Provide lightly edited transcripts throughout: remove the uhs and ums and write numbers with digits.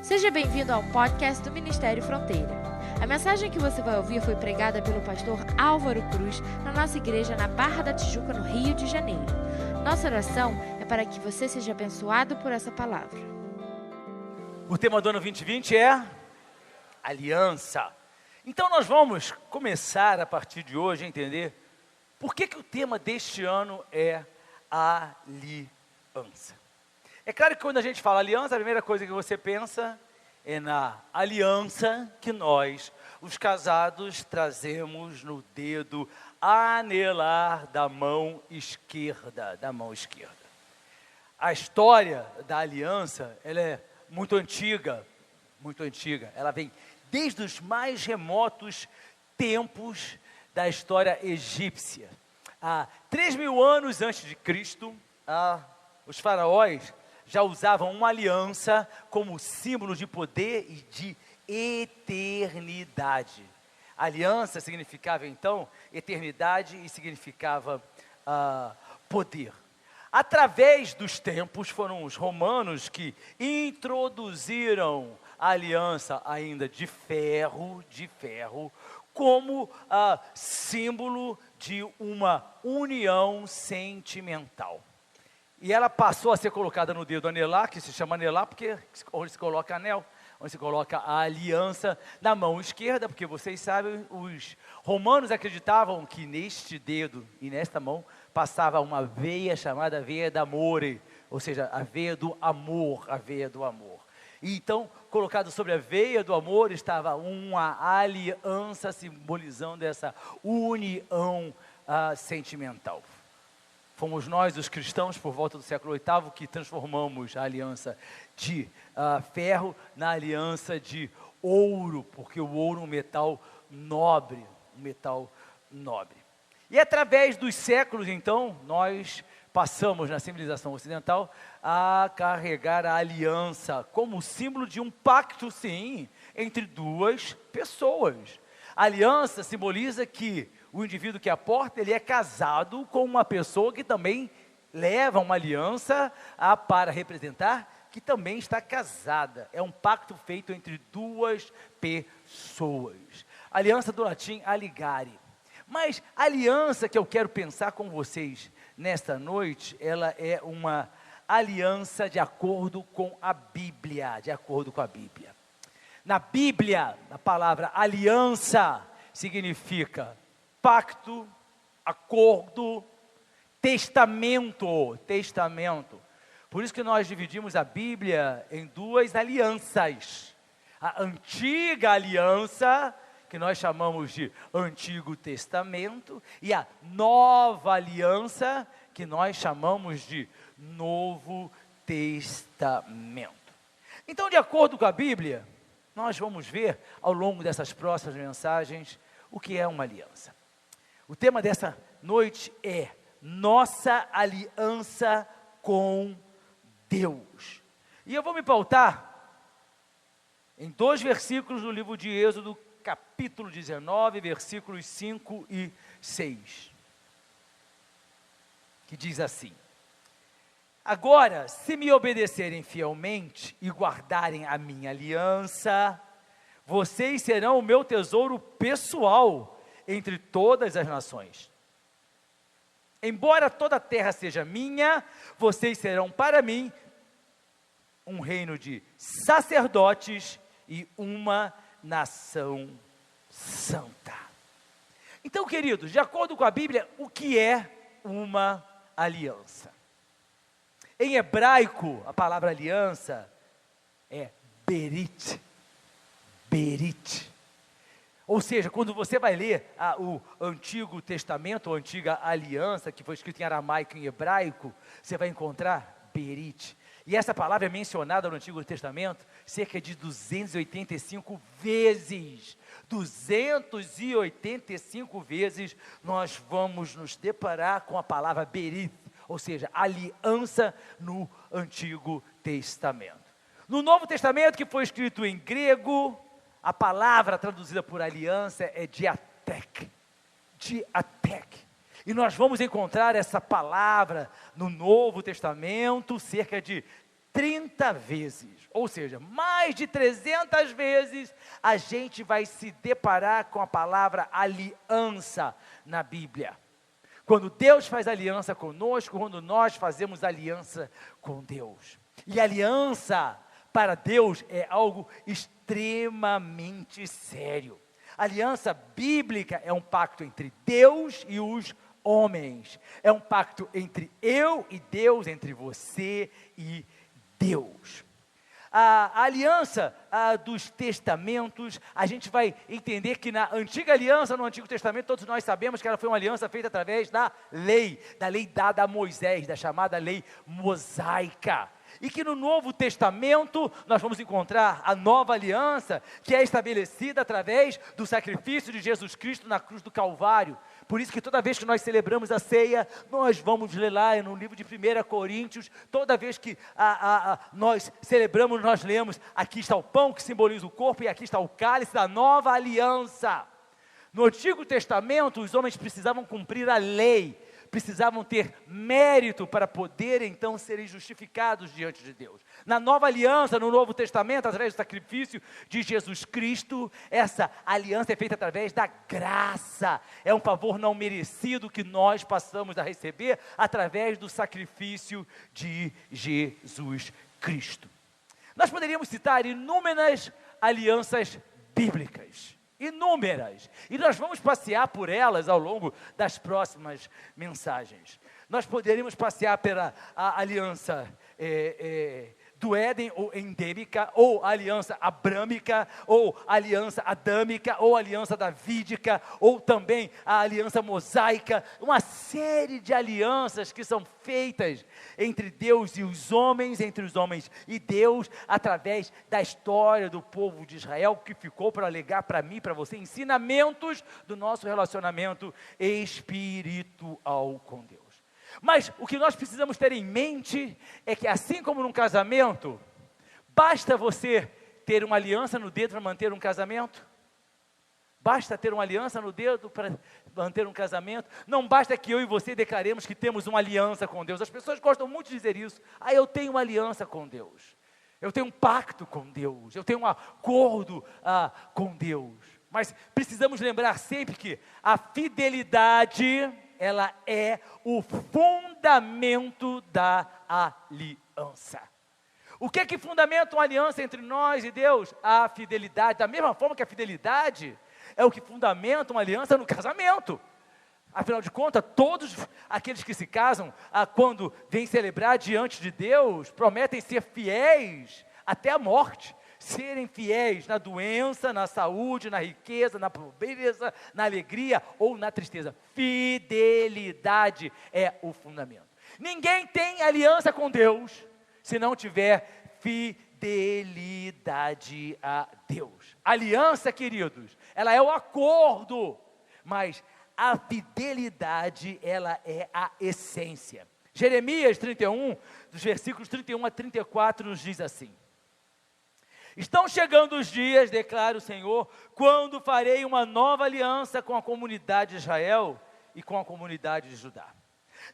Seja bem-vindo ao podcast do Ministério Fronteira. A mensagem que você vai ouvir foi pregada pelo pastor Álvaro Cruz na nossa igreja na Barra da Tijuca, no Rio de Janeiro. Nossa oração é para que você seja abençoado por essa palavra. O tema do ano 2020 é aliança. Então nós vamos começar a partir de hoje a entender por que o tema deste ano é aliança. É claro que quando a gente fala aliança, a primeira coisa que você pensa é na aliança que nós, os casados, trazemos no dedo anelar da mão esquerda, A história da aliança, ela é muito antiga. Ela vem desde os mais remotos tempos da história egípcia. Há 3.000 anos antes de Cristo, os faraós já usavam uma aliança como símbolo de poder e de eternidade. Aliança significava então eternidade e significava poder. Através dos tempos, foram os romanos que introduziram a aliança ainda de ferro, como símbolo de uma união sentimental. E ela passou a ser colocada no dedo anelar, que se chama anelar, porque onde se coloca anel, onde se coloca a aliança na mão esquerda, porque vocês sabem, os romanos acreditavam que neste dedo e nesta mão passava uma veia chamada veia d'amore, ou seja, a veia do amor, E então, colocado sobre a veia do amor, estava uma aliança simbolizando essa união sentimental. Fomos nós, os cristãos, por volta do século VIII, que transformamos a aliança de ferro na aliança de ouro, porque o ouro é um metal nobre, E através dos séculos, então, nós passamos na civilização ocidental a carregar a aliança como símbolo de um pacto, sim, entre duas pessoas. A aliança simboliza que o indivíduo que a porta, ele é casado com uma pessoa que também leva uma aliança para representar que também está casada. É um pacto feito entre duas pessoas. Aliança do latim aligare. Mas a aliança que eu quero pensar com vocês nesta noite, ela é uma aliança de acordo com a Bíblia, Na Bíblia, a palavra aliança significa pacto, acordo, testamento. Por isso que nós dividimos a Bíblia em duas alianças. A antiga aliança, que nós chamamos de Antigo Testamento, e a nova aliança, que nós chamamos de Novo Testamento. Então, de acordo com a Bíblia, nós vamos ver ao longo dessas próximas mensagens o que é uma aliança. O tema dessa noite é nossa aliança com Deus. E eu vou me pautar em 2 versículos do livro de Êxodo, capítulo 19, versículos 5 e 6. Que diz assim: agora, se me obedecerem fielmente e guardarem a minha aliança, vocês serão o meu tesouro pessoal entre todas as nações. Embora toda a terra seja minha, vocês serão para mim um reino de sacerdotes e uma nação santa. Então, queridos, de acordo com a Bíblia, o que é uma aliança? Em hebraico, a palavra aliança é berit. Ou seja, quando você vai ler o Antigo Testamento, ou Antiga Aliança, que foi escrito em aramaico e em hebraico, você vai encontrar berit. E essa palavra é mencionada no Antigo Testamento cerca de 285 vezes. 285 vezes nós vamos nos deparar com a palavra berit, ou seja, aliança no Antigo Testamento. No Novo Testamento, que foi escrito em grego, a palavra traduzida por aliança é diatek. E nós vamos encontrar essa palavra no Novo Testamento cerca de 30 vezes, ou seja, mais de 300 vezes, a gente vai se deparar com a palavra aliança na Bíblia. Quando Deus faz aliança conosco, quando nós fazemos aliança com Deus. E aliança para Deus é algo extremamente sério. Aliança bíblica é um pacto entre Deus e os homens. É um pacto entre eu e Deus, entre você e Deus. A aliança dos testamentos, a gente vai entender que na antiga aliança, no Antigo Testamento, todos nós sabemos que ela foi uma aliança feita através da lei dada a Moisés, da chamada lei mosaica. E que no Novo Testamento, nós vamos encontrar a nova aliança, que é estabelecida através do sacrifício de Jesus Cristo na cruz do Calvário. Por isso que toda vez que nós celebramos a ceia, nós vamos ler lá no livro de 1 Coríntios, toda vez que nós celebramos, nós lemos, aqui está o pão que simboliza o corpo, e aqui está o cálice da nova aliança. No Antigo Testamento, os homens precisavam cumprir a lei, precisavam ter mérito para poder então serem justificados diante de Deus. Na nova aliança, no Novo Testamento, através do sacrifício de Jesus Cristo, essa aliança é feita através da graça. É um favor não merecido que nós passamos a receber através do sacrifício de Jesus Cristo. Nós poderíamos citar inúmeras alianças bíblicas. Inúmeras, e nós vamos passear por elas ao longo das próximas mensagens. Nós poderíamos passear pela aliança do Éden, ou endêmica, ou aliança abrâmica, ou aliança adâmica, ou aliança davídica, ou também a aliança mosaica, uma série de alianças que são feitas entre Deus e os homens, entre os homens e Deus, através da história do povo de Israel, que ficou para legar para mim, para você, ensinamentos do nosso relacionamento espiritual com Deus. Mas o que nós precisamos ter em mente é que, assim como num casamento, basta você ter uma aliança no dedo para manter um casamento? Basta ter uma aliança no dedo para manter um casamento? Não basta que eu e você declaremos que temos uma aliança com Deus. As pessoas gostam muito de dizer isso. Eu tenho uma aliança com Deus. Eu tenho um pacto com Deus. Eu tenho um acordo com Deus. Mas precisamos lembrar sempre que a fidelidade, ela é o fundamento da aliança. O que é que fundamenta uma aliança entre nós e Deus? A fidelidade. Da mesma forma que a fidelidade é o que fundamenta uma aliança no casamento. Afinal de contas, todos aqueles que se casam, quando vêm celebrar diante de Deus, prometem ser fiéis até a morte. Serem fiéis na doença, na saúde, na riqueza, na pobreza, na alegria ou na tristeza. Fidelidade é o fundamento. Ninguém tem aliança com Deus se não tiver fidelidade a Deus. Aliança, queridos, ela é o acordo, mas a fidelidade, ela é a essência. Jeremias 31, dos versículos 31 a 34, nos diz assim: estão chegando os dias, declara o Senhor, quando farei uma nova aliança com a comunidade de Israel e com a comunidade de Judá.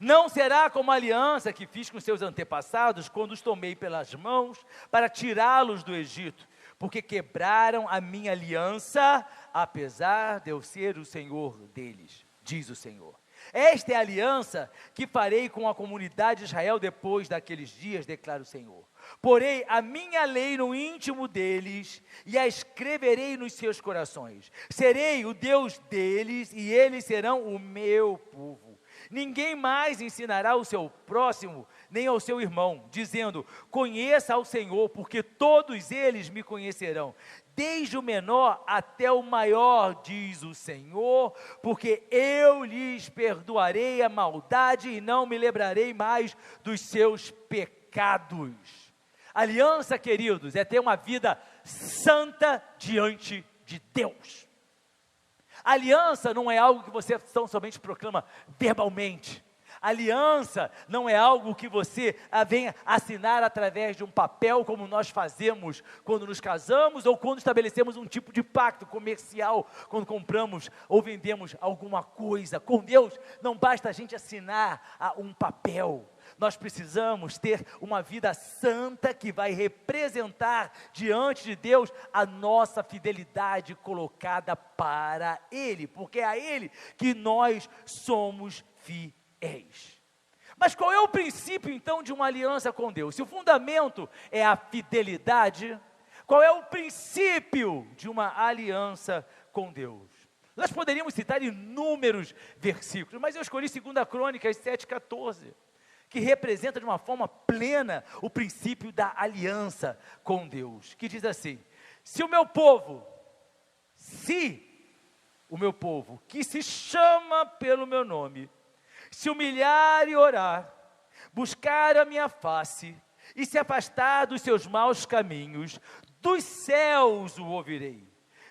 Não será como a aliança que fiz com seus antepassados, quando os tomei pelas mãos para tirá-los do Egito, porque quebraram a minha aliança, apesar de eu ser o Senhor deles, diz o Senhor. Esta é a aliança que farei com a comunidade de Israel depois daqueles dias, declara o Senhor. Porei a minha lei no íntimo deles e a escreverei nos seus corações. Serei o Deus deles e eles serão o meu povo. Ninguém mais ensinará ao seu próximo, nem ao seu irmão, dizendo: conheça ao Senhor, porque todos eles me conhecerão, desde o menor até o maior, diz o Senhor, porque eu lhes perdoarei a maldade e não me lembrarei mais dos seus pecados. Aliança, queridos, é ter uma vida santa diante de Deus. Aliança não é algo que você tão somente proclama verbalmente. Aliança não é algo que você venha assinar através de um papel, como nós fazemos quando nos casamos ou quando estabelecemos um tipo de pacto comercial, quando compramos ou vendemos alguma coisa. Com Deus não basta a gente assinar um papel. Nós precisamos ter uma vida santa que vai representar diante de Deus a nossa fidelidade colocada para Ele, porque é a Ele que nós somos fiéis. Mas qual é o princípio então de uma aliança com Deus? Se o fundamento é a fidelidade, qual é o princípio de uma aliança com Deus? Nós poderíamos citar inúmeros versículos, mas eu escolhi 2 Crônicas 7,14, que representa de uma forma plena o princípio da aliança com Deus, que diz assim: se o meu povo, que se chama pelo meu nome, se humilhar e orar, buscar a minha face, e se afastar dos seus maus caminhos, dos céus o ouvirei,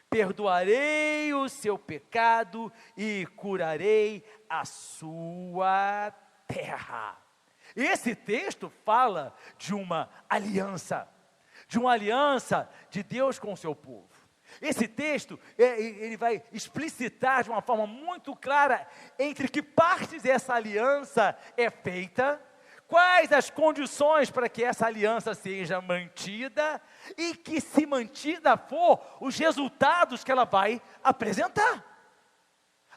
perdoarei o seu pecado e curarei a sua terra. Esse texto fala de uma aliança de Deus com o seu povo. Esse texto, ele vai explicitar de uma forma muito clara entre que partes essa aliança é feita, quais as condições para que essa aliança seja mantida e que, se mantida for, os resultados que ela vai apresentar.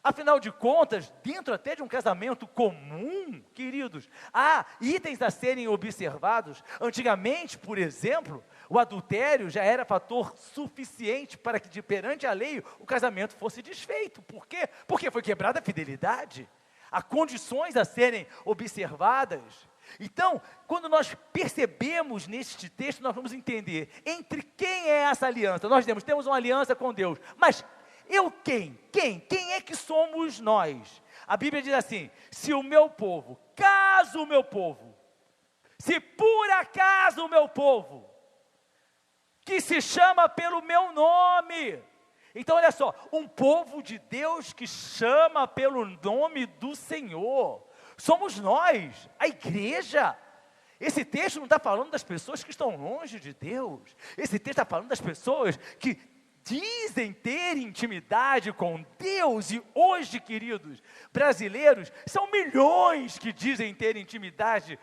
Afinal de contas, dentro até de um casamento comum, queridos, há itens a serem observados. Antigamente, por exemplo, o adultério já era fator suficiente para que, perante a lei, o casamento fosse desfeito. Por quê? Porque foi quebrada a fidelidade. Há condições a serem observadas. Então, quando nós percebemos neste texto, nós vamos entender entre quem é essa aliança. Nós temos uma aliança com Deus, mas quem é que somos nós? A Bíblia diz assim: se o meu povo, se por acaso o meu povo, que se chama pelo meu nome. Então olha só, um povo de Deus que chama pelo nome do Senhor, somos nós, a igreja. Esse texto não está falando das pessoas que estão longe de Deus, esse texto está falando das pessoas que dizem ter intimidade com Deus. E hoje, queridos, brasileiros, são milhões que dizem ter intimidade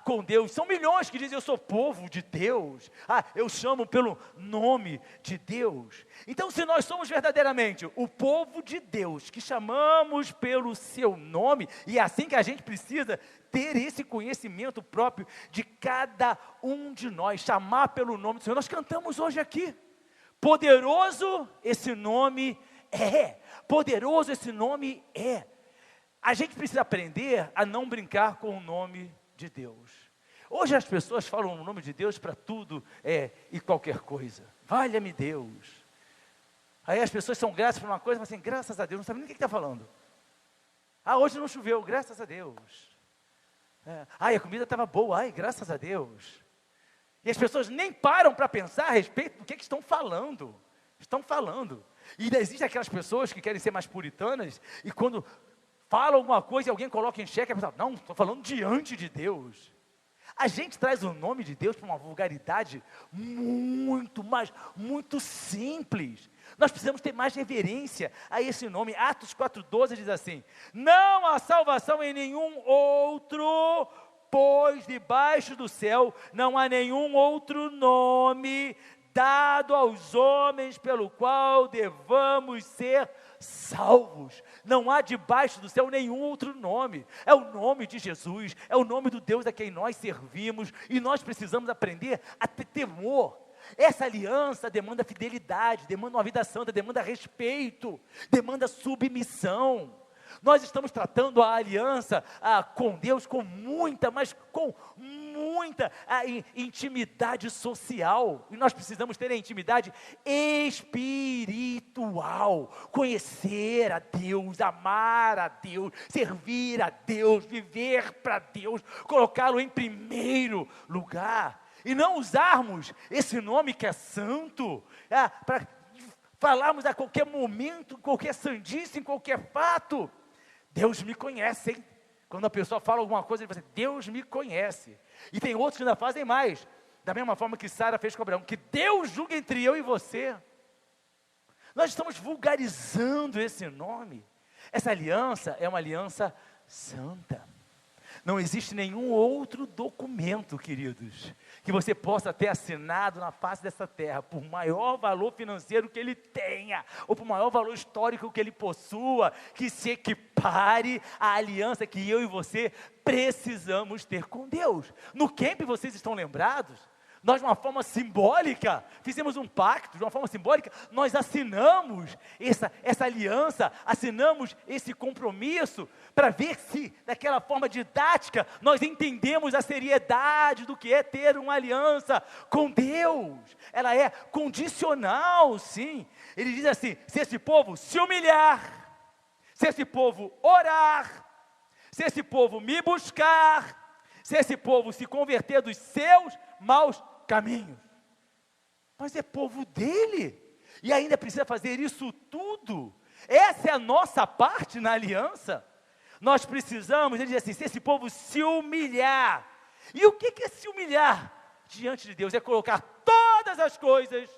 com Deus, são milhões que dizem: eu sou povo de Deus, eu chamo pelo nome de Deus. Então, se nós somos verdadeiramente o povo de Deus, que chamamos pelo seu nome, e é assim que a gente precisa ter esse conhecimento próprio de cada um de nós, chamar pelo nome do Senhor. Nós cantamos hoje aqui: poderoso esse nome é. Poderoso esse nome é. A gente precisa aprender a não brincar com o nome de Deus. Hoje as pessoas falam o nome de Deus para tudo e qualquer coisa. Valha-me Deus. Aí as pessoas são graças por uma coisa, mas assim, graças a Deus, não sabe nem o que está falando. Hoje não choveu, graças a Deus. A comida estava boa, graças a Deus. E as pessoas nem param para pensar a respeito do que estão falando. E existem aquelas pessoas que querem ser mais puritanas, e quando falam alguma coisa e alguém coloca em xeque, a pessoa: não, estou falando diante de Deus. A gente traz o nome de Deus para uma vulgaridade muito simples. Nós precisamos ter mais reverência a esse nome. Atos 4,12 diz assim: não há salvação em nenhum outro, pois debaixo do céu não há nenhum outro nome dado aos homens pelo qual devamos ser salvos. Não há debaixo do céu nenhum outro nome. É o nome de Jesus, é o nome do Deus a quem nós servimos, e nós precisamos aprender a ter temor. Essa aliança demanda fidelidade, demanda uma vida santa, demanda respeito, demanda submissão. Nós estamos tratando a aliança com Deus com muita intimidade social. E nós precisamos ter a intimidade espiritual. Conhecer a Deus, amar a Deus, servir a Deus, viver para Deus, colocá-lo em primeiro lugar. E não usarmos esse nome que é santo para falarmos a qualquer momento, qualquer sandice, em qualquer fato. Deus me conhece, hein? Quando a pessoa fala alguma coisa, ele fala assim: Deus me conhece. E tem outros que ainda fazem mais, da mesma forma que Sara fez com Abraão: que Deus julgue entre eu e você. Nós estamos vulgarizando esse nome. Essa aliança é uma aliança santa. Não existe nenhum outro documento, queridos, que você possa ter assinado na face dessa terra, por maior valor financeiro que ele tenha, ou por maior valor histórico que ele possua, que se equipare à aliança que eu e você precisamos ter com Deus. No camp, vocês estão lembrados? Nós, de uma forma simbólica, fizemos um pacto, de uma forma simbólica, nós assinamos essa aliança, assinamos esse compromisso, para ver se, daquela forma didática, nós entendemos a seriedade do que é ter uma aliança com Deus. Ela é condicional, sim. Ele diz assim: se esse povo se humilhar, se esse povo orar, se esse povo me buscar, se esse povo se converter dos seus maus caminhos, mas é povo dele, e ainda precisa fazer isso tudo. Essa é a nossa parte na aliança. Nós precisamos, ele diz assim, se esse povo se humilhar. E o que é se humilhar diante de Deus? É colocar todas as coisas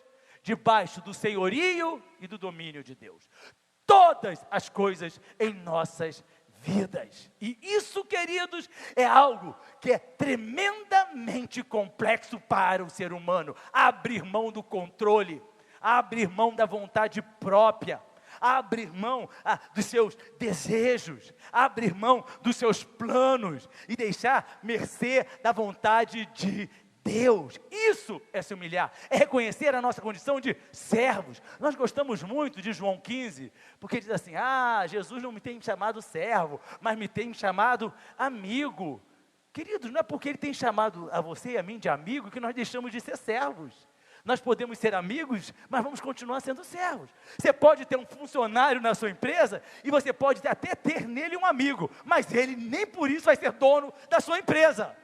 debaixo do senhorio e do domínio de Deus. Todas as coisas em nossas vidas. E isso, queridos, é algo que é tremendamente complexo para o ser humano. Abrir mão do controle, abrir mão da vontade própria, abrir mão dos seus desejos, abrir mão dos seus planos e deixar mercê da vontade de Deus. Isso é se humilhar, é reconhecer a nossa condição de servos. Nós gostamos muito de João 15, porque diz assim, Jesus não me tem chamado servo, mas me tem chamado amigo. Queridos, não é porque ele tem chamado a você e a mim de amigo que nós deixamos de ser servos. Nós podemos ser amigos, mas vamos continuar sendo servos. Você pode ter um funcionário na sua empresa, e você pode até ter nele um amigo, mas ele nem por isso vai ser dono da sua empresa.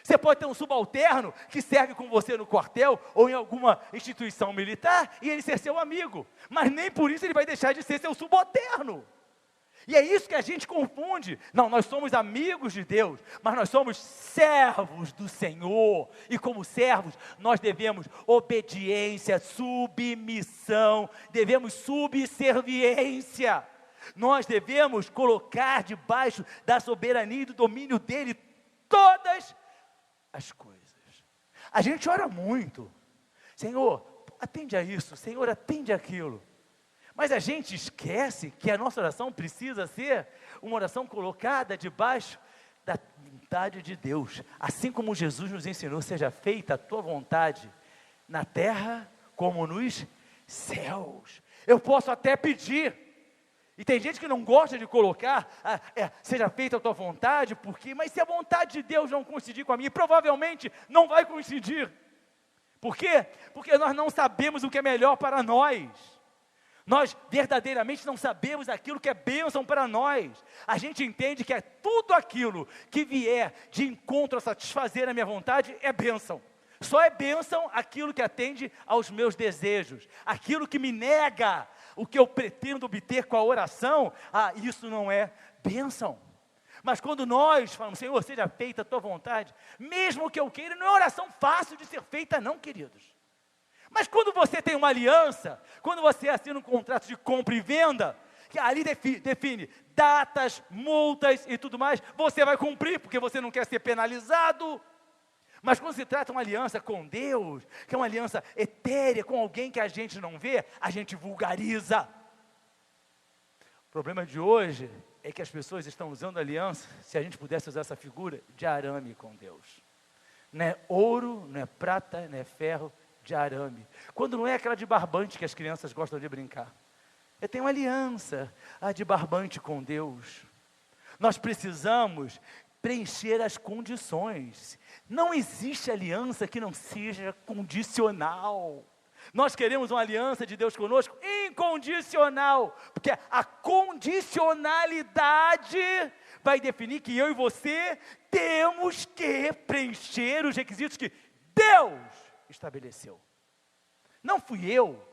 Você pode ter um subalterno que serve com você no quartel ou em alguma instituição militar e ele ser seu amigo, mas nem por isso ele vai deixar de ser seu subalterno. E é isso que a gente confunde. Não, nós somos amigos de Deus, mas nós somos servos do Senhor. E como servos, nós devemos obediência, submissão, devemos subserviência. Nós devemos colocar debaixo da soberania e do domínio dele todas as coisas. A gente ora muito, Senhor, atende a isso, Senhor, atende aquilo, mas a gente esquece que a nossa oração precisa ser uma oração colocada debaixo da vontade de Deus, assim como Jesus nos ensinou, seja feita a tua vontade, na terra como nos céus. Eu posso até pedir, e tem gente que não gosta de colocar, seja feita a tua vontade, mas se a vontade de Deus não coincidir com a minha, provavelmente não vai coincidir. Por quê? Porque nós não sabemos o que é melhor para nós. Nós verdadeiramente não sabemos aquilo que é bênção para nós. A gente entende que é tudo aquilo que vier de encontro a satisfazer a minha vontade é bênção. Só é bênção aquilo que atende aos meus desejos, aquilo que me nega o que eu pretendo obter com a oração, isso não é bênção. Mas quando nós falamos, Senhor, seja feita a tua vontade, mesmo que eu queira, não é oração fácil de ser feita não, queridos. Mas quando você tem uma aliança, quando você assina um contrato de compra e venda, que ali define datas, multas e tudo mais, você vai cumprir, porque você não quer ser penalizado. Mas quando se trata de uma aliança com Deus, que é uma aliança etérea, com alguém que a gente não vê, a gente vulgariza. O problema de hoje é que as pessoas estão usando a aliança, se a gente pudesse usar essa figura, de arame com Deus. Não é ouro, não é prata, não é ferro, de arame. Quando não é aquela de barbante que as crianças gostam de brincar. Eu tenho uma aliança, de barbante com Deus. Nós precisamos preencher as condições. Não existe aliança que não seja condicional. Nós queremos uma aliança de Deus conosco incondicional, porque a condicionalidade vai definir que eu e você temos que preencher os requisitos que Deus estabeleceu. Não fui eu,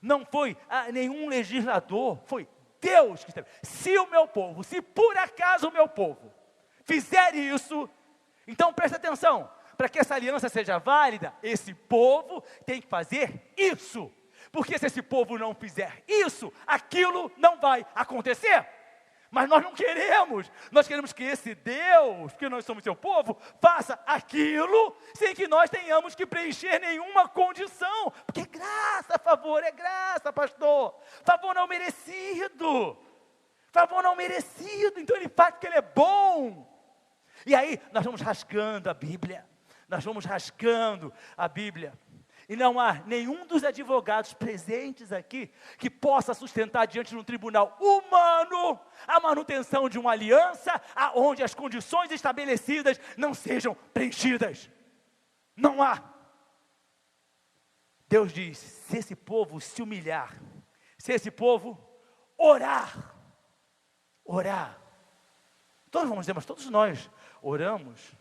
não foi nenhum legislador, foi Deus que estabeleceu. Se o meu povo, se por acaso o meu povo fizer isso, então presta atenção, para que essa aliança seja válida, esse povo tem que fazer isso, porque se esse povo não fizer isso, aquilo não vai acontecer. Mas nós não queremos. Nós queremos que esse Deus, porque nós somos seu povo, faça aquilo sem que nós tenhamos que preencher nenhuma condição. Porque é graça, favor, é graça, pastor. Favor não merecido. Favor não merecido. Então ele faz porque ele é bom. E aí nós vamos rasgando a Bíblia. Nós vamos rasgando a Bíblia. E não há nenhum dos advogados presentes aqui que possa sustentar diante de um tribunal humano a manutenção de uma aliança onde as condições estabelecidas não sejam preenchidas. Não há. Deus diz, se esse povo se humilhar, se esse povo orar, todos vamos dizer, mas todos nós oramos.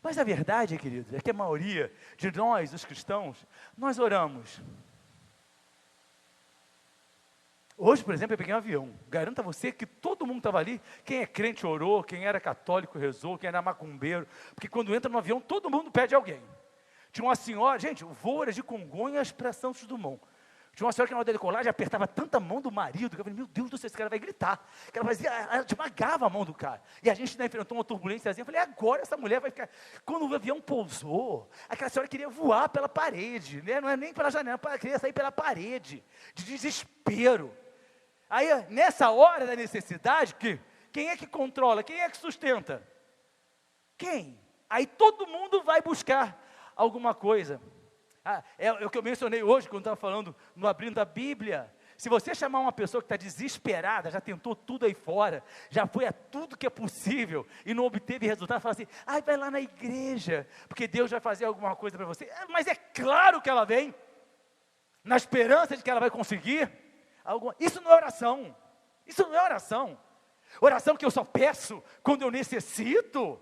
Mas a verdade, queridos, é que a maioria de nós, os cristãos, nós oramos. Hoje, por exemplo, eu peguei um avião. Garanto a você que todo mundo estava ali. Quem é crente orou, quem era católico rezou, quem era macumbeiro. Porque quando entra no avião, todo mundo pede alguém. Tinha uma senhora, gente, o voo era de Congonhas para Santos Dumont. Tinha uma senhora que na hora da decolagem apertava tanta a mão do marido, que eu falei, meu Deus do céu, esse cara vai gritar. Que ela fazia, ela esmagava a mão do cara. E a gente ainda enfrentou uma turbulência assim, eu falei, agora essa mulher vai ficar... Quando o avião pousou, aquela senhora queria voar pela parede, né? Não é nem pela janela, ela queria sair pela parede, de desespero. Aí, nessa hora da necessidade, quem é que controla, quem é que sustenta? Quem? Aí todo mundo vai buscar alguma coisa. É o que eu mencionei hoje, quando estava falando, no abrindo a Bíblia. Se você chamar uma pessoa que está desesperada, já tentou tudo aí fora, já foi a tudo que é possível, e não obteve resultado, fala assim, vai lá na igreja, porque Deus vai fazer alguma coisa para você. Mas é claro que ela vem, na esperança de que ela vai conseguir. Isso não é oração. Isso não é oração. Oração que eu só peço quando eu necessito.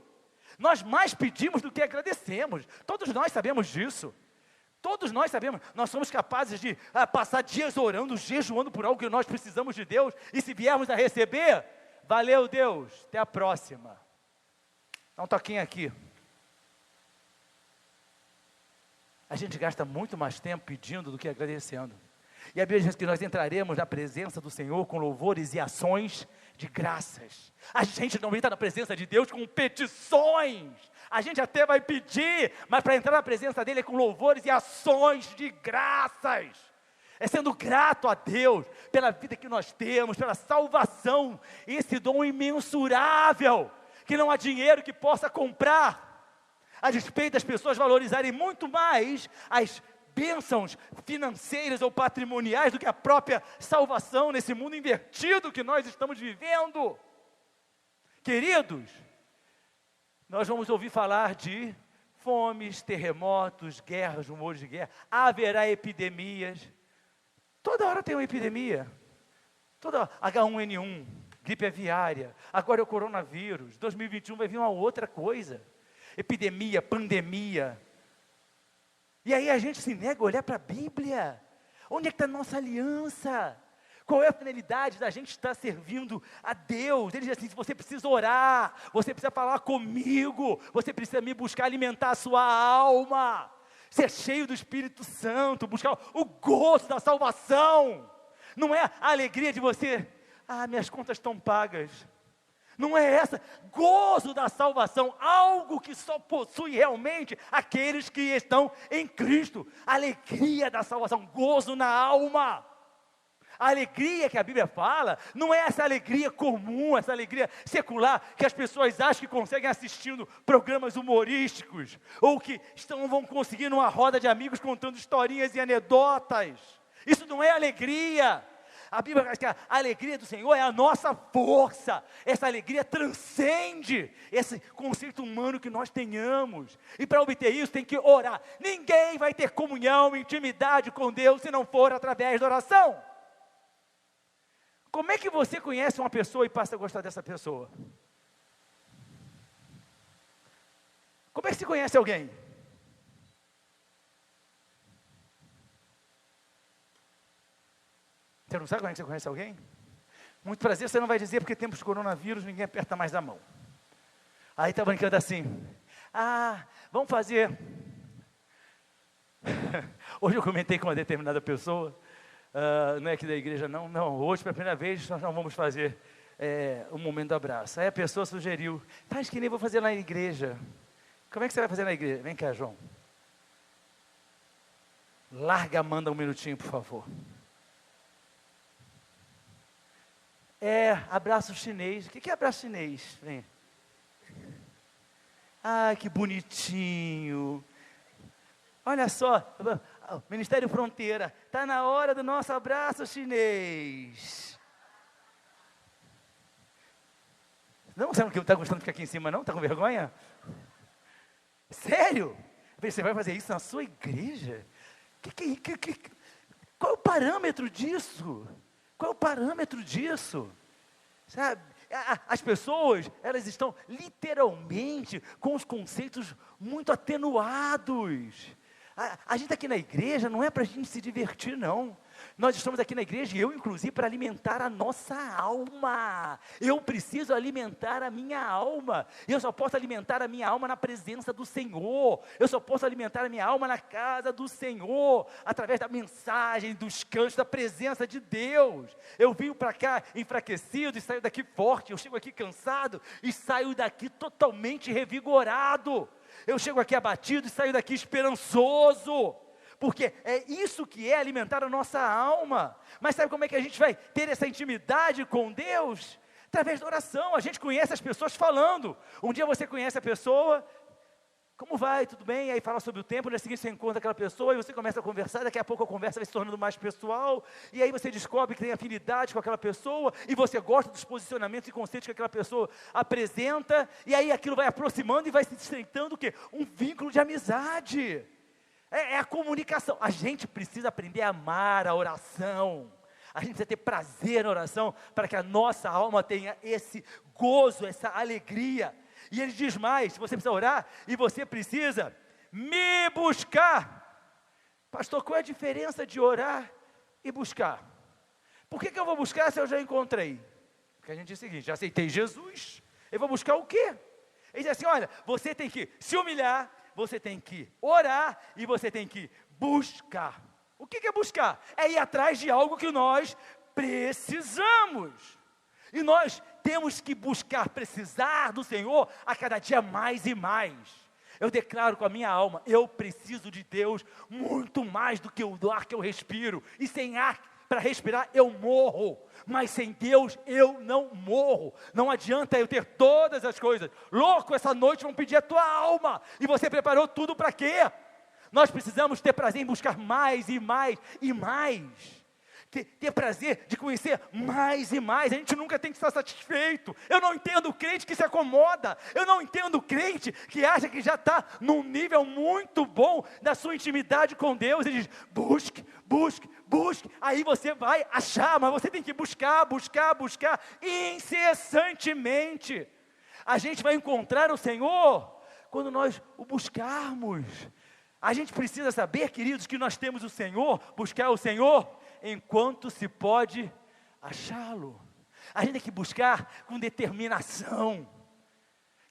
Nós mais pedimos do que agradecemos. Todos nós sabemos disso. Todos nós sabemos, nós somos capazes de passar dias orando, jejuando por algo que nós precisamos de Deus, e se viermos a receber, valeu Deus, até a próxima. Dá um toquinho aqui. A gente gasta muito mais tempo pedindo do que agradecendo. E a Bíblia diz que nós entraremos na presença do Senhor com louvores e ações de graças. A gente não entra na presença de Deus com petições. A gente até vai pedir, mas para entrar na presença dele é com louvores e ações de graças. É sendo grato a Deus pela vida que nós temos, pela salvação, esse dom imensurável, que não há dinheiro que possa comprar, a despeito das pessoas valorizarem muito mais as bênçãos financeiras ou patrimoniais do que a própria salvação nesse mundo invertido que nós estamos vivendo. Queridos, nós vamos ouvir falar de fomes, terremotos, guerras, rumores de guerra, haverá epidemias, toda hora tem uma epidemia, toda H1N1, gripe aviária, agora é o coronavírus, 2021 vai vir uma outra coisa, epidemia, pandemia. E aí a gente se nega a olhar para a Bíblia. Onde é que está a nossa aliança? Qual é a finalidade da gente estar servindo a Deus? Ele diz assim, você precisa orar, você precisa falar comigo, você precisa me buscar alimentar a sua alma, ser cheio do Espírito Santo, buscar o gozo da salvação. Não é a alegria de você, minhas contas estão pagas. Não é essa, gozo da salvação, algo que só possui realmente aqueles que estão em Cristo, alegria da salvação, gozo na alma. A alegria que a Bíblia fala, não é essa alegria comum, essa alegria secular, que as pessoas acham que conseguem assistindo programas humorísticos, ou que vão conseguir numa roda de amigos contando historinhas e anedotas. Isso não é alegria. A Bíblia diz que a alegria do Senhor é a nossa força. Essa alegria transcende esse conceito humano que nós tenhamos. E para obter isso tem que orar. Ninguém vai ter comunhão, intimidade com Deus se não for através da oração. Como é que você conhece uma pessoa e passa a gostar dessa pessoa? Como é que se conhece alguém? Você não sabe como é que você conhece alguém? Muito prazer, você não vai dizer, porque tempos de coronavírus, ninguém aperta mais a mão. Aí está brincando assim, vamos fazer. Hoje eu comentei com uma determinada pessoa, não é aqui da igreja não, hoje pela primeira vez nós não vamos fazer o momento do abraço. Aí a pessoa sugeriu, faz que nem vou fazer lá na igreja. Como é que você vai fazer na igreja? Vem cá, João. Larga a Amanda um minutinho, por favor. Abraço chinês. O que é abraço chinês? Vem. Ai, que bonitinho. Olha só, Ministério Fronteira, está na hora do nosso abraço chinês. Não, você não está gostando de ficar aqui em cima não? Está com vergonha? Sério? Você vai fazer isso na sua igreja? Qual é o parâmetro disso? Qual é o parâmetro disso? Sabe? As pessoas, elas estão literalmente com os conceitos muito atenuados. A gente aqui na igreja não é para a gente se divertir, não. Nós estamos aqui na igreja, e eu inclusive, para alimentar a nossa alma. Eu preciso alimentar a minha alma. Eu só posso alimentar a minha alma na presença do Senhor. Eu só posso alimentar a minha alma na casa do Senhor, através da mensagem, dos cantos, da presença de Deus. Eu vim para cá enfraquecido e saio daqui forte. Eu chego aqui cansado e saio daqui totalmente revigorado. Eu chego aqui abatido e saio daqui esperançoso, porque é isso que é alimentar a nossa alma. Mas sabe como é que a gente vai ter essa intimidade com Deus? Através da oração. A gente conhece as pessoas falando. Um dia você conhece a pessoa, como vai, tudo bem? Aí fala sobre o tempo, no dia seguinte você encontra aquela pessoa e você começa a conversar, daqui a pouco a conversa vai se tornando mais pessoal, e aí você descobre que tem afinidade com aquela pessoa, e você gosta dos posicionamentos e conceitos que aquela pessoa apresenta, e aí aquilo vai aproximando e vai se estreitando o quê? Um vínculo de amizade. É a comunicação. A gente precisa aprender a amar a oração. A gente precisa ter prazer na oração, para que a nossa alma tenha esse gozo, essa alegria. E ele diz mais, você precisa orar e você precisa me buscar. Pastor, qual é a diferença de orar e buscar? Por que eu vou buscar se eu já encontrei? Porque a gente diz o seguinte, já aceitei Jesus, eu vou buscar o quê? Ele diz assim, olha, você tem que se humilhar, você tem que orar e você tem que buscar. O que é buscar? É ir atrás de algo que nós precisamos. E nós temos que buscar, precisar do Senhor a cada dia mais e mais. Eu declaro com a minha alma, eu preciso de Deus muito mais do que o ar que eu respiro. E sem ar para respirar eu morro, mas sem Deus eu não morro. Não adianta eu ter todas as coisas. Louco, essa noite vão pedir a tua alma. E você preparou tudo para quê? Nós precisamos ter prazer em buscar mais e mais e mais. Ter prazer de conhecer mais e mais. A gente nunca tem que estar satisfeito. Eu não entendo o crente que se acomoda. Eu não entendo o crente que acha que já está num nível muito bom da sua intimidade com Deus. Ele diz, busque, busque, busque. Aí você vai achar, mas você tem que buscar, buscar, buscar incessantemente. A gente vai encontrar o Senhor quando nós o buscarmos. A gente precisa saber, queridos, que nós temos o Senhor, buscar o Senhor enquanto se pode achá-lo. A gente tem que buscar com determinação.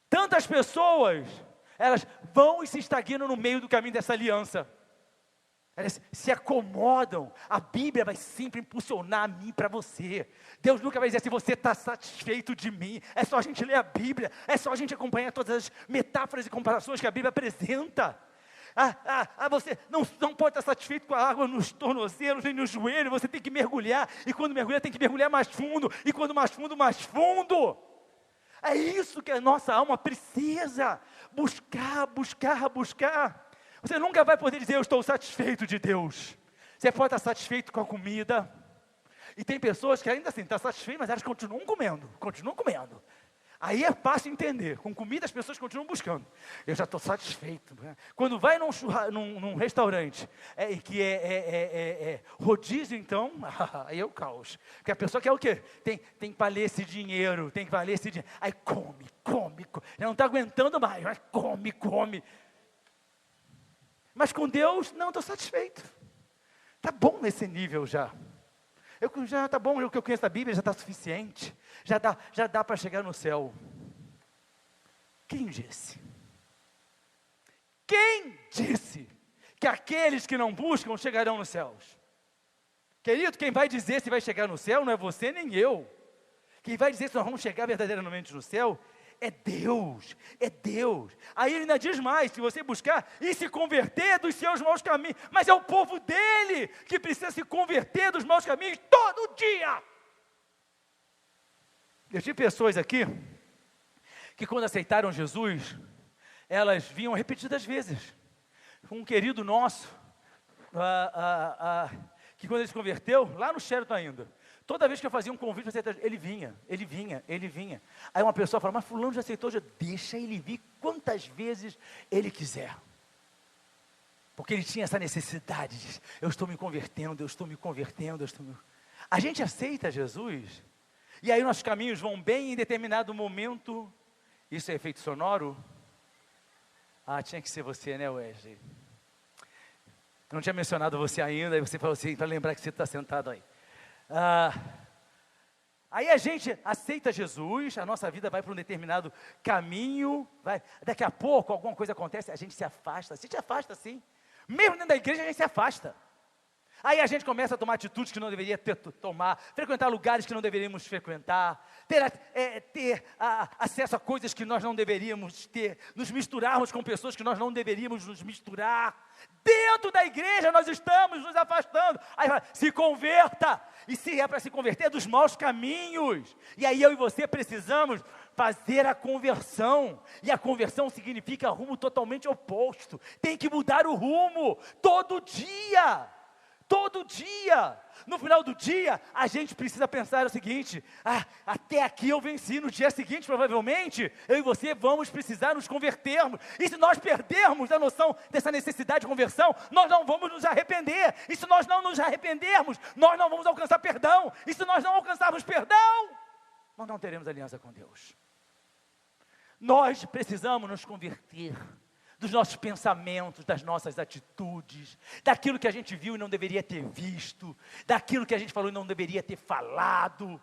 Tantas pessoas, elas vão e se estagnam no meio do caminho dessa aliança. Elas se acomodam. A Bíblia vai sempre impulsionar a mim para você. Deus nunca vai dizer assim, você está satisfeito de mim. É só a gente ler a Bíblia, é só a gente acompanhar todas as metáforas e comparações que a Bíblia apresenta. Você não pode estar satisfeito com a água nos tornozelos, nem no joelho, você tem que mergulhar, e quando mergulhar tem que mergulhar mais fundo, e quando mais fundo, mais fundo. É isso que a nossa alma precisa, buscar, buscar, buscar. Você nunca vai poder dizer, eu estou satisfeito de Deus. Você pode estar satisfeito com a comida, e tem pessoas que ainda assim estão satisfeitas, mas elas continuam comendo. Aí é fácil entender, com comida as pessoas continuam buscando. Eu já estou satisfeito. Né? Quando vai num restaurante que é rodízio, então, aí é o caos. Porque a pessoa quer o quê? Tem que valer esse dinheiro, Aí come. Já não está aguentando mais, mas come. Mas com Deus, não, estou satisfeito. Está bom nesse nível já. Já está bom, o que eu conheço da Bíblia já está suficiente. Já dá para chegar no céu. Quem disse? Quem disse que aqueles que não buscam chegarão nos céus? Querido, quem vai dizer se vai chegar no céu não é você nem eu. Quem vai dizer se nós vamos chegar verdadeiramente no céu é Deus, é Deus. Aí ele ainda diz mais, se você buscar e se converter dos seus maus caminhos, mas é o povo dele que precisa se converter dos maus caminhos todo dia. Eu tive pessoas aqui, que quando aceitaram Jesus, elas vinham repetidas vezes. Um querido nosso, que quando ele se converteu, lá no Sheraton ainda, toda vez que eu fazia um convite para aceitar, ele vinha. Aí uma pessoa fala, mas fulano já aceitou, deixa ele vir quantas vezes ele quiser. Porque ele tinha essa necessidade de, eu estou me convertendo. A gente aceita Jesus, e aí nossos caminhos vão bem, em determinado momento, isso é efeito sonoro? Tinha que ser você, né, Wesley? Eu não tinha mencionado você ainda, aí você falou assim, para lembrar que você está sentado aí. Aí a gente aceita Jesus, a nossa vida vai para um determinado caminho, daqui a pouco alguma coisa acontece, a gente se afasta sim, mesmo dentro da igreja a gente se afasta. Aí a gente começa a tomar atitudes que não deveria tomar, frequentar lugares que não deveríamos frequentar, ter acesso a coisas que nós não deveríamos ter, nos misturarmos com pessoas que nós não deveríamos nos misturar. Dentro da igreja nós estamos nos afastando. Aí fala, se converta, e se é para se converter dos maus caminhos. E aí eu e você precisamos fazer a conversão, e a conversão significa rumo totalmente oposto. Tem que mudar o rumo, todo dia. No final do dia, a gente precisa pensar o seguinte, até aqui eu venci, no dia seguinte, provavelmente, eu e você vamos precisar nos convertermos, e se nós perdermos a noção dessa necessidade de conversão, nós não vamos nos arrepender, e se nós não nos arrependermos, nós não vamos alcançar perdão, e se nós não alcançarmos perdão, nós não teremos aliança com Deus. Nós precisamos nos converter, dos nossos pensamentos, das nossas atitudes, daquilo que a gente viu e não deveria ter visto, daquilo que a gente falou e não deveria ter falado.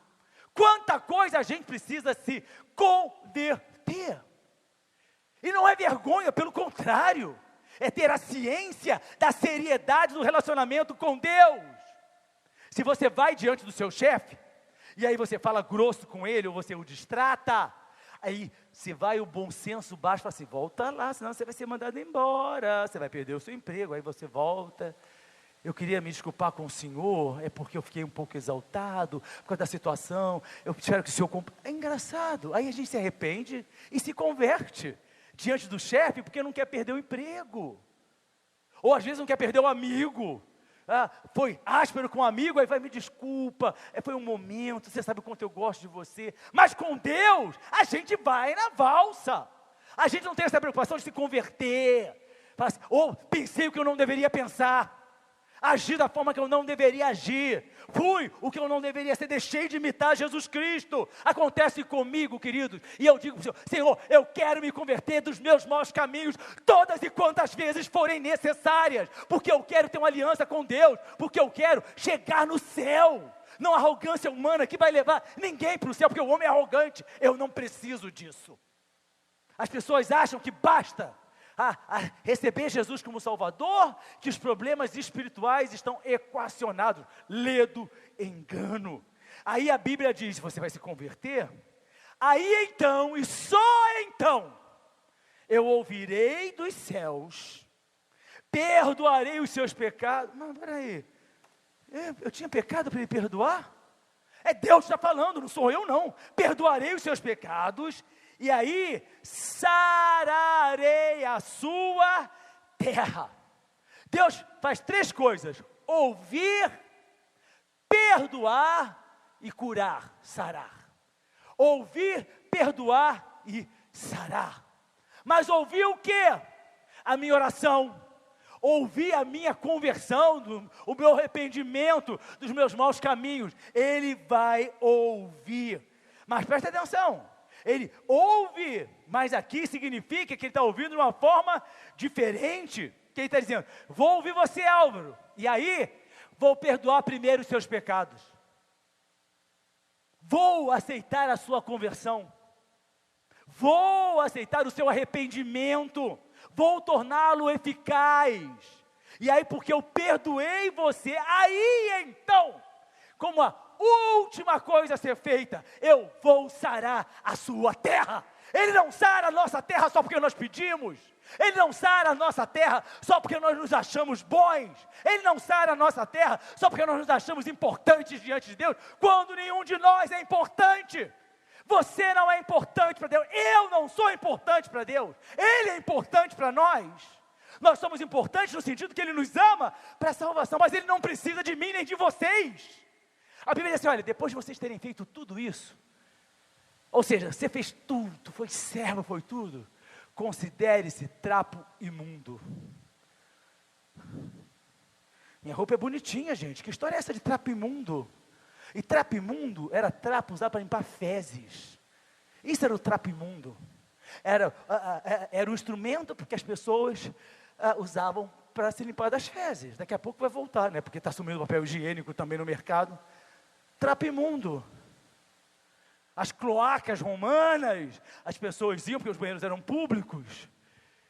Quanta coisa a gente precisa se converter. E não é vergonha, pelo contrário, é ter a ciência da seriedade do relacionamento com Deus. Se você vai diante do seu chefe, e aí você fala grosso com ele, ou você o distrata, aí se vai o bom senso baixo, fala assim, volta lá, senão você vai ser mandado embora, você vai perder o seu emprego, aí você volta. Eu queria me desculpar com o senhor, é porque eu fiquei um pouco exaltado, por causa da situação, eu espero que o senhor... É engraçado, aí a gente se arrepende e se converte diante do chefe, porque não quer perder o emprego, ou às vezes não quer perder o amigo. Foi áspero com um amigo, aí vai, me desculpa, foi um momento, você sabe o quanto eu gosto de você, mas com Deus, a gente vai na valsa, a gente não tem essa preocupação de se converter, assim, ou pensei o que eu não deveria pensar, agi da forma que eu não deveria agir, fui o que eu não deveria ser, deixei de imitar Jesus Cristo. Acontece comigo, queridos, e eu digo para o Senhor, Senhor, eu quero me converter dos meus maus caminhos, todas e quantas vezes forem necessárias, porque eu quero ter uma aliança com Deus, porque eu quero chegar no céu, não a arrogância humana que vai levar ninguém para o céu, porque o homem é arrogante, eu não preciso disso. As pessoas acham que basta a receber Jesus como Salvador, que os problemas espirituais estão equacionados. Ledo engano. Aí a Bíblia diz, você vai se converter, aí então, e só então, eu ouvirei dos céus, perdoarei os seus pecados. Não, peraí, eu tinha pecado para ele perdoar? É Deus que está falando, não sou eu não. Perdoarei os seus pecados, e aí, sararei a sua terra. Deus faz três coisas: ouvir, perdoar e curar, sarar. Ouvir, perdoar e sarar. Mas ouvir o quê? A minha oração. Ouvir a minha conversão, o meu arrependimento dos meus maus caminhos. Ele vai ouvir. Mas presta atenção. Ele ouve, mas aqui significa que ele está ouvindo de uma forma diferente. Que ele está dizendo, vou ouvir você, Álvaro, e aí, vou perdoar primeiro os seus pecados. Vou aceitar a sua conversão. Vou aceitar o seu arrependimento. Vou torná-lo eficaz. E aí, porque eu perdoei você, aí então, como última coisa a ser feita: eu vou sarar a sua terra. Ele não sara a nossa terra só porque nós pedimos. Ele não sara a nossa terra só porque nós nos achamos bons. Ele não sara a nossa terra só porque nós nos achamos importantes diante de Deus, quando nenhum de nós é importante. Você não é importante para Deus, eu não sou importante para Deus, Ele é importante para nós. Nós somos importantes no sentido que Ele nos ama para a salvação, mas Ele não precisa de mim nem de vocês. A Bíblia diz assim: olha, depois de vocês terem feito tudo isso, ou seja, você fez tudo, foi servo, foi tudo, considere-se trapo imundo. Minha roupa é bonitinha, gente, que história é essa de trapo imundo? E trapo imundo era trapo usado para limpar fezes. Isso era o trapo imundo. Era o instrumento que as pessoas usavam para se limpar das fezes. Daqui a pouco vai voltar, né? Porque está sumindo o papel higiênico também no mercado. Trapo imundo. As cloacas romanas, as pessoas iam, porque os banheiros eram públicos.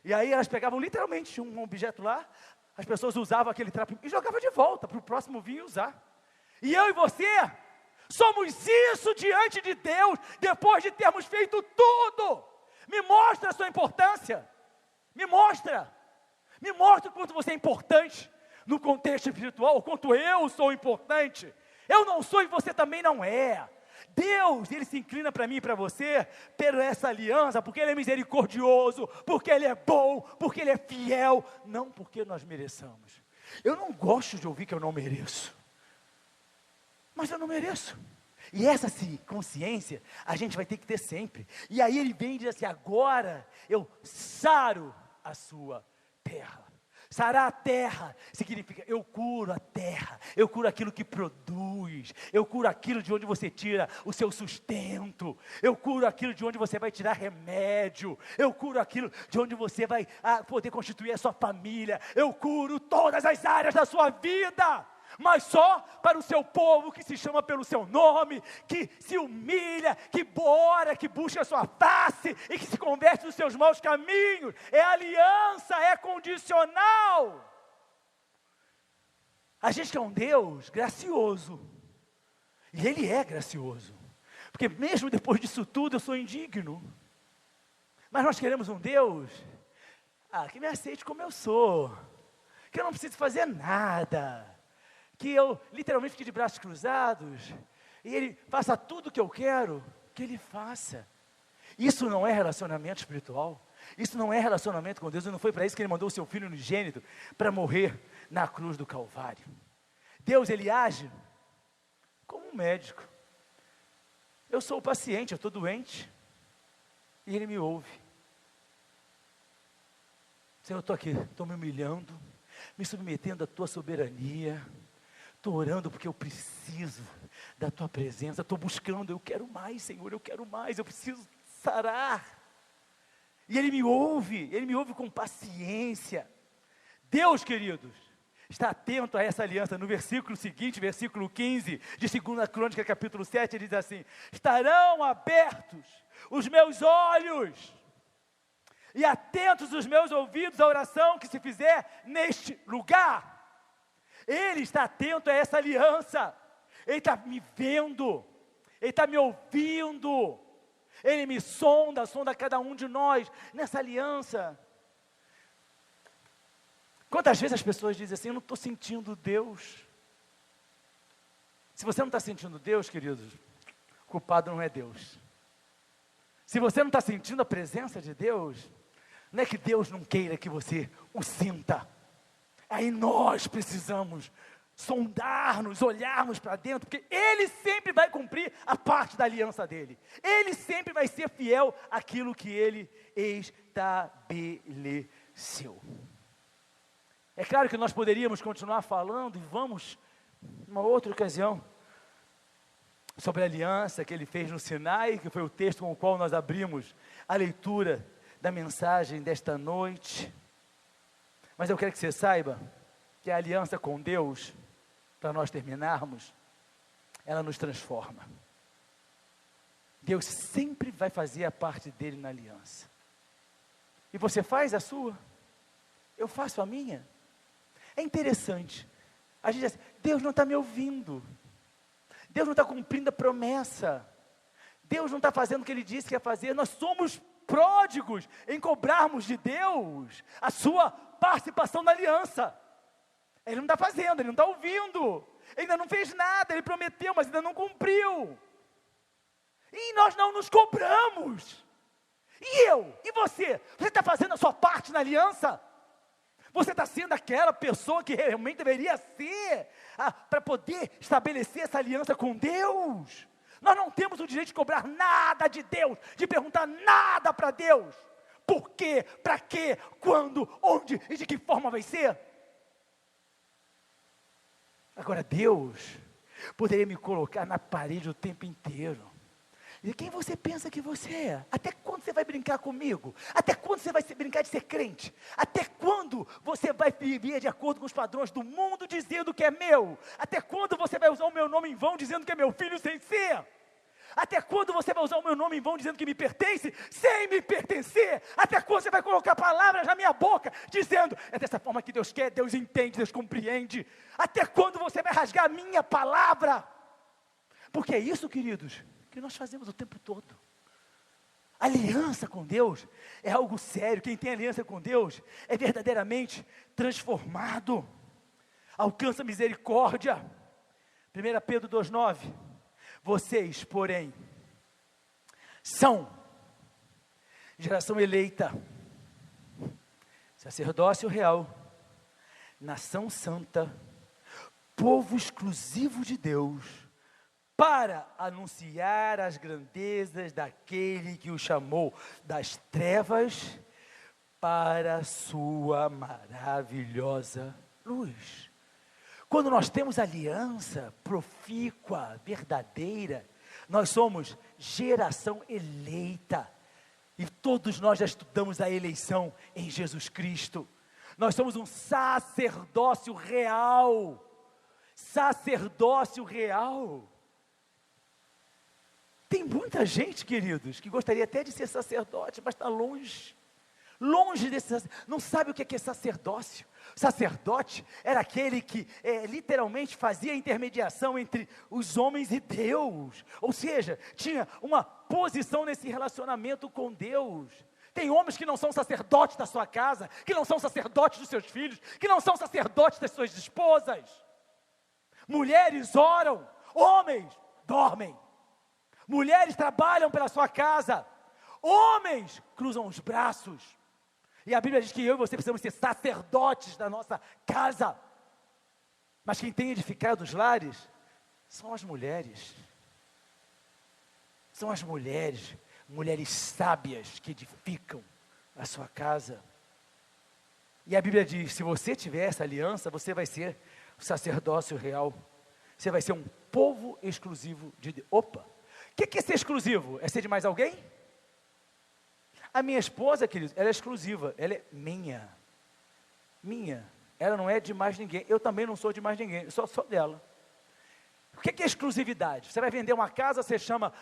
E aí elas pegavam literalmente um objeto lá, as pessoas usavam aquele trapo e jogavam de volta para o próximo vir usar. E eu e você somos isso diante de Deus, depois de termos feito tudo. Me mostra a sua importância. Me mostra o quanto você é importante no contexto espiritual, o quanto eu sou importante. Eu não sou e você também não é. Deus, Ele se inclina para mim e para você, por essa aliança, porque Ele é misericordioso, porque Ele é bom, porque Ele é fiel, não porque nós mereçamos. Eu não gosto de ouvir que eu não mereço, mas eu não mereço. E essa consciência a gente vai ter que ter sempre. E aí Ele vem e diz assim: agora eu saro a sua terra. Sarar a terra significa: eu curo a terra, eu curo aquilo que produz, eu curo aquilo de onde você tira o seu sustento, eu curo aquilo de onde você vai tirar remédio, eu curo aquilo de onde você vai poder constituir a sua família, eu curo todas as áreas da sua vida. Mas só para o seu povo que se chama pelo seu nome, que se humilha, que ora, que busca a sua face e que se converte dos seus maus caminhos. É aliança, é condicional. A gente quer um Deus gracioso, e Ele é gracioso, porque mesmo depois disso tudo eu sou indigno. Mas nós queremos um Deus que me aceite como eu sou, que eu não preciso fazer nada, que eu literalmente fique de braços cruzados, e Ele faça tudo o que eu quero que Ele faça. Isso não é relacionamento espiritual, isso não é relacionamento com Deus, e não foi para isso que Ele mandou o seu Filho unigênito, para morrer na cruz do Calvário. Deus, Ele age como um médico. Eu sou o paciente, eu estou doente, e Ele me ouve. Senhor, eu estou aqui, estou me humilhando, me submetendo à Tua soberania, estou orando porque eu preciso da Tua presença, estou buscando, eu quero mais, Senhor, eu quero mais, eu preciso sarar. E Ele me ouve com paciência. Deus, queridos, está atento a essa aliança. No versículo seguinte, versículo 15, de 2 Crônicas, capítulo 7, ele diz assim: estarão abertos os meus olhos e atentos os meus ouvidos à oração que se fizer neste lugar. Ele está atento a essa aliança, Ele está me vendo, Ele está me ouvindo, Ele me sonda cada um de nós nessa aliança. Quantas vezes as pessoas dizem assim: eu não estou sentindo Deus. Se você não está sentindo Deus, queridos, o culpado não é Deus. Se você não está sentindo a presença de Deus, não é que Deus não queira que você o sinta. Aí nós precisamos sondar-nos, olharmos para dentro, porque Ele sempre vai cumprir a parte da aliança dEle. Ele sempre vai ser fiel àquilo que Ele estabeleceu. É claro que nós poderíamos continuar falando, e vamos, numa outra ocasião, sobre a aliança que Ele fez no Sinai, que foi o texto com o qual nós abrimos a leitura da mensagem desta noite. Mas eu quero que você saiba que a aliança com Deus, para nós terminarmos, ela nos transforma. Deus sempre vai fazer a parte dele na aliança. E você faz a sua, eu faço a minha. É interessante. A gente diz assim: Deus não está me ouvindo. Deus não está cumprindo a promessa. Deus não está fazendo o que Ele disse que ia fazer. Nós somos pródigos em cobrarmos de Deus a sua participação na aliança. Ele não está fazendo, Ele não está ouvindo. Ele ainda não fez nada, Ele prometeu, mas ainda não cumpriu. E nós não nos cobramos. E eu? E você? Você está fazendo a sua parte na aliança? Você está sendo aquela pessoa que realmente deveria ser, para poder estabelecer essa aliança com Deus? Nós não temos o direito de cobrar nada de Deus, de perguntar nada para Deus. Por quê? Para quê? Quando? Onde? E de que forma vai ser? Agora Deus poderia me colocar na parede o tempo inteiro. E quem você pensa que você é? Até quando você vai brincar comigo? Até quando você vai brincar de ser crente? Até quando você vai viver de acordo com os padrões do mundo, dizendo que é meu? Até quando você vai usar o meu nome em vão, dizendo que é meu filho sem ser? Até quando você vai usar o meu nome em vão, dizendo que me pertence, sem me pertencer? Até quando você vai colocar palavras na minha boca, dizendo, é dessa forma que Deus quer, Deus entende, Deus compreende? Até quando você vai rasgar a minha palavra? Porque é isso, queridos, que nós fazemos o tempo todo. Aliança com Deus é algo sério. Quem tem aliança com Deus é verdadeiramente transformado, alcança misericórdia. 1 Pedro 2,9: vocês, porém, são geração eleita, sacerdócio real, nação santa, povo exclusivo de Deus, para anunciar as grandezas daquele que o chamou das trevas para a sua maravilhosa luz. Quando nós temos aliança profícua, verdadeira, nós somos geração eleita. E todos nós já estudamos a eleição em Jesus Cristo. Nós somos um sacerdócio real. Sacerdócio real. Tem muita gente, queridos, que gostaria até de ser sacerdote, mas está longe. Longe desse, não sabe o que é sacerdócio. Sacerdote era aquele que literalmente fazia a intermediação entre os homens e Deus. Ou seja, tinha uma posição nesse relacionamento com Deus. Tem homens que não são sacerdotes da sua casa, que não são sacerdotes dos seus filhos, que não são sacerdotes das suas esposas. Mulheres oram, homens dormem. Mulheres trabalham pela sua casa, homens cruzam os braços. E a Bíblia diz que eu e você precisamos ser sacerdotes da nossa casa. Mas quem tem edificado os lares são as mulheres. São as mulheres, mulheres sábias que edificam a sua casa. E a Bíblia diz, se você tiver essa aliança, você vai ser o sacerdócio real. Você vai ser um povo exclusivo de Deus. Opa! O que é ser exclusivo? É ser de mais alguém? A minha esposa, querido, ela é exclusiva, ela é minha. Minha. Ela não é de mais ninguém. Eu também não sou de mais ninguém, eu sou dela. O que é exclusividade? Você vai vender uma casa, você chama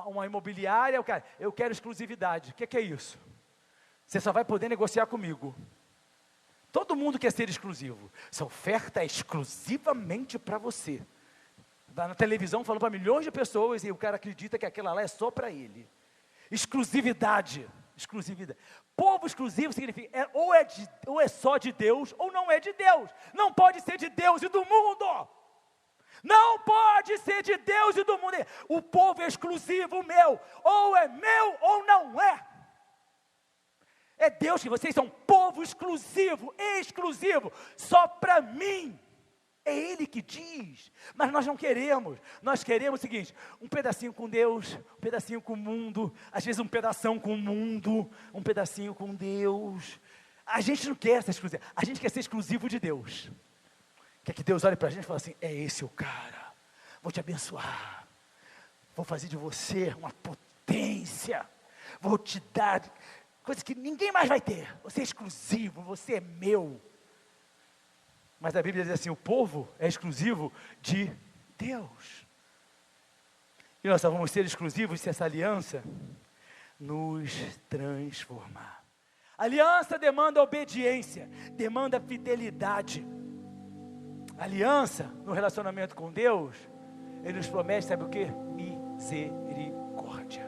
uma imobiliária, eu quero exclusividade. O que é isso? Você só vai poder negociar comigo. Todo mundo quer ser exclusivo. Essa oferta é exclusivamente para você. Na televisão falando para milhões de pessoas e o cara acredita que aquela lá é só para ele. Exclusividade. Exclusividade. Povo exclusivo significa ou é só de Deus ou não é de Deus. Não pode ser de Deus e do mundo. Não pode ser de Deus e do mundo. O povo é exclusivo meu. Ou é meu ou não é. É Deus que vocês são povo exclusivo, só para mim. É Ele que diz, mas nós não queremos. Nós queremos o seguinte, um pedacinho com Deus, um pedacinho com o mundo, às vezes um pedação com o mundo, um pedacinho com Deus. A gente não quer ser exclusivo, a gente quer ser exclusivo de Deus. Quer que Deus olhe para a gente e fale assim, é esse o cara, vou te abençoar, vou fazer de você uma potência, vou te dar coisas que ninguém mais vai ter, você é exclusivo, você é meu. Mas a Bíblia diz assim, o povo é exclusivo de Deus. E nós só vamos ser exclusivos se essa aliança nos transformar. Aliança demanda obediência, demanda fidelidade. Aliança no relacionamento com Deus Ele nos promete, sabe o que? Misericórdia.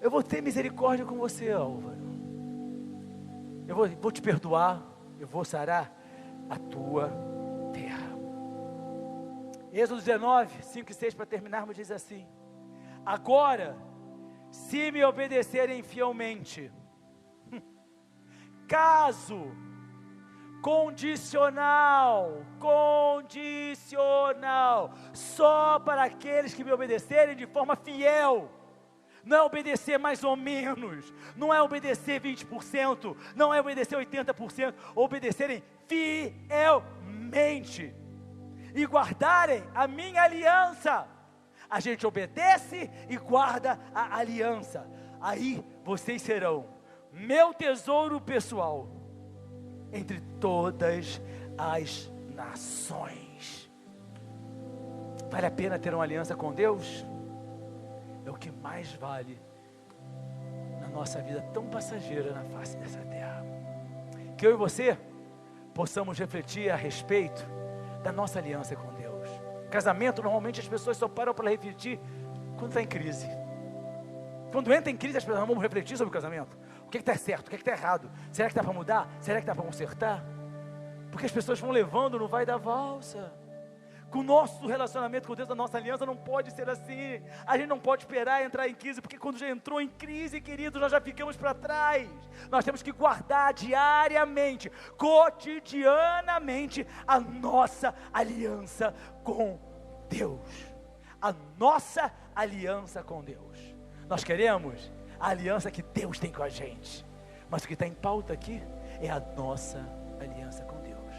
Eu vou ter misericórdia com você, Álvaro. Eu vou te perdoar, eu vou sarar a tua terra. Êxodo 19, 5 e 6, para terminarmos, diz assim: agora, se me obedecerem fielmente, caso, condicional, só para aqueles que me obedecerem de forma fiel. Não é obedecer mais ou menos, não é obedecer 20%, não é obedecer 80%, obedecerem fielmente e guardarem a minha aliança. A gente obedece e guarda a aliança. Aí vocês serão meu tesouro pessoal entre todas as nações. Vale a pena ter uma aliança com Deus? É o que mais vale na nossa vida tão passageira na face dessa terra. Que eu e você possamos refletir a respeito da nossa aliança com Deus. Casamento, normalmente as pessoas só param para refletir quando está em crise. Quando entra em crise, as pessoas vão refletir sobre o casamento. O que está certo, o que está errado? Será que está para mudar? Será que está para consertar? Porque as pessoas vão levando no vai da valsa. Com o nosso relacionamento com Deus, a nossa aliança não pode ser assim. A gente não pode esperar entrar em crise, porque quando já entrou em crise, querido, nós já ficamos para trás. Nós temos que guardar diariamente, cotidianamente, a nossa aliança com Deus. A nossa aliança com Deus. Nós queremos a aliança que Deus tem com a gente, mas o que está em pauta aqui é a nossa aliança com Deus.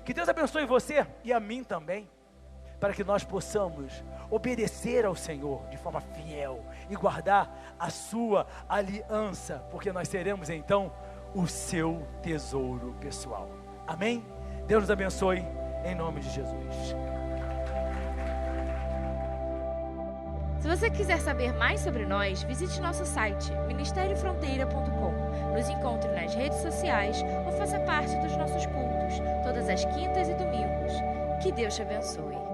Que Deus abençoe você e a mim também, para que nós possamos obedecer ao Senhor de forma fiel e guardar a sua aliança, porque nós seremos então o seu tesouro pessoal. Amém? Deus nos abençoe em nome de Jesus. Se você quiser saber mais sobre nós, visite nosso site ministeriofronteira.com. Nos encontre nas redes sociais ou faça parte dos nossos cultos, todas as quintas e domingos. Que Deus te abençoe.